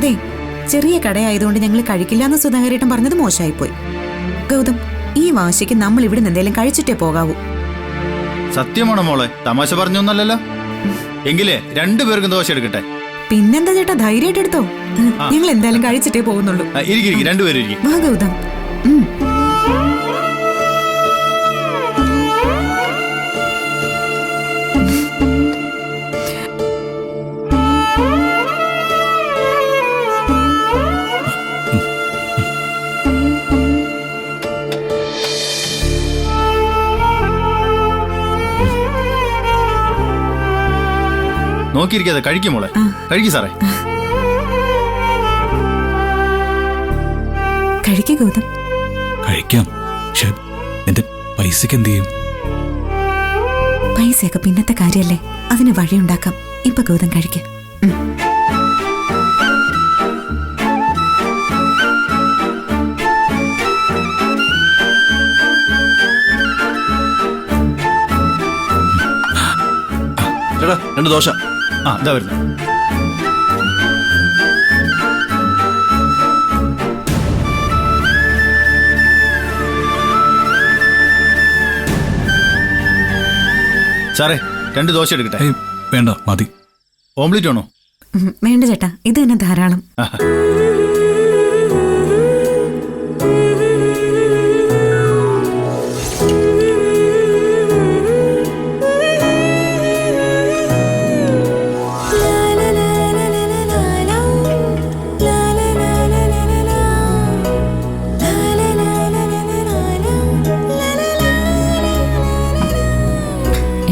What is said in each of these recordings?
അതെ, ചെറിയ കടയായതുകൊണ്ട് ഞങ്ങൾ കഴിക്കില്ലാന്ന് സുധാകരേട്ടൻ പറഞ്ഞത് മോശമായിപ്പോയി. ഗൗതം, ഈ വാശിക്ക് നമ്മൾ ഇവിടെ എന്തെങ്കിലും കഴിച്ചിട്ടേ പോകാവൂ. സത്യമാണോ മോളെ? തമാശ പറഞ്ഞൊന്നല്ലല്ലോ. എങ്കിലേ രണ്ടുപേർക്കും ദോശ എടുക്കട്ടെ. പിന്നെന്താ ചേട്ടാ, ധൈര്യമായിട്ട് എടുത്തോ. ഞങ്ങൾ എന്തായാലും കഴിച്ചിട്ടേ പോകുന്നുള്ളൂ. ഇരിക്കും, രണ്ടുപേരും ഇരിക്കും. വാ ഗൗതം. നോക്കിയിരിക്കാതെ കഴിക്കും മോളെ. കഴിക്കും സാറേ. കഴിക്കുക ഗൗതം. കഴിക്കാം. എന്റെ പൈസക്ക് എന്ത് ചെയ്യും? പൈസയൊക്കെ പിന്നത്തെ കാര്യല്ലേ, അതിന് വഴിയുണ്ടാക്കാം. ഇപ്പൊ ഗൗതം കഴിക്കുക. ചേട്ടാ, 2 ദോശ. ഇതാ വരുന്നു. സാറേ, 2 ദോശ എടുക്കട്ടെ? വേണ്ട, മതി. ഓംലെറ്റ് ആണോ? വേണ്ട ചേട്ടാ, ഇത് തന്നെ ധാരാളം.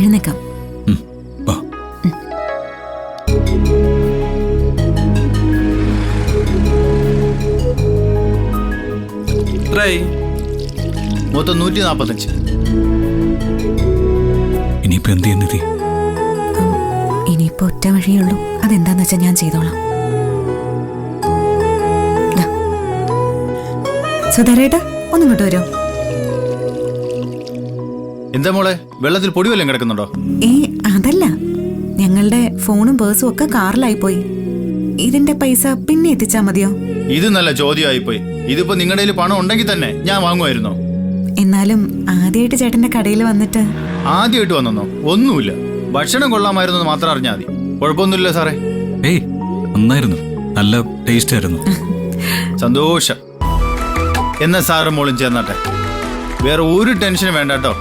എഴുന്നേക്കാം. മൊത്തം 145. ഇനിയിപ്പോ എന്ത് ചെയ്യുന്നത്? ഇനിയിപ്പോ ഒറ്റ വഴിയുള്ളൂ. അതെന്താന്ന് വെച്ചാൽ ഞാൻ ചെയ്തോളാം. സുധാരേട്ടാ, ഒന്നിങ്ങോട്ട് വരോ? എന്താ മോളെ, വെള്ളത്തിൽ പൊടി വല്ലതും കിടക്കുന്നുണ്ടോ? അതല്ല, ഞങ്ങളുടെ ഫോണും പേഴ്സും ഒക്കെ കാറിലായി പോയി. ഇതിന്റെ പൈസ പിന്നെ എത്തിച്ചാ മതിയോ? ഇത് നല്ല ചോദ്യമായിപ്പോയി. ഇതിപ്പോ നിങ്ങളുടെ കയ്യിൽ പണം ഉണ്ടെങ്കിൽ തന്നെ ഞാൻ വാങ്ങുമായിരുന്നോ? എന്നാലും ആദ്യമായിട്ട് ചേട്ടന്റെ കടയിൽ വന്നിട്ട്. ആദ്യമായിട്ട് വന്നോ? ഒന്നുമില്ല, ഭക്ഷണം കൊള്ളാമായിരുന്നു മാത്രം അറിഞ്ഞാൽ മതി. കുഴപ്പമൊന്നുമില്ല സാറേ. നന്നായിരുന്നു, നല്ല ടേസ്റ്റ് ആയിരുന്നു. സന്തോഷം. എന്നാ സാറും മോളും ചേർന്നാട്ടെ. വേറെ ഒരു ടെൻഷനും വേണ്ട കേട്ടോ.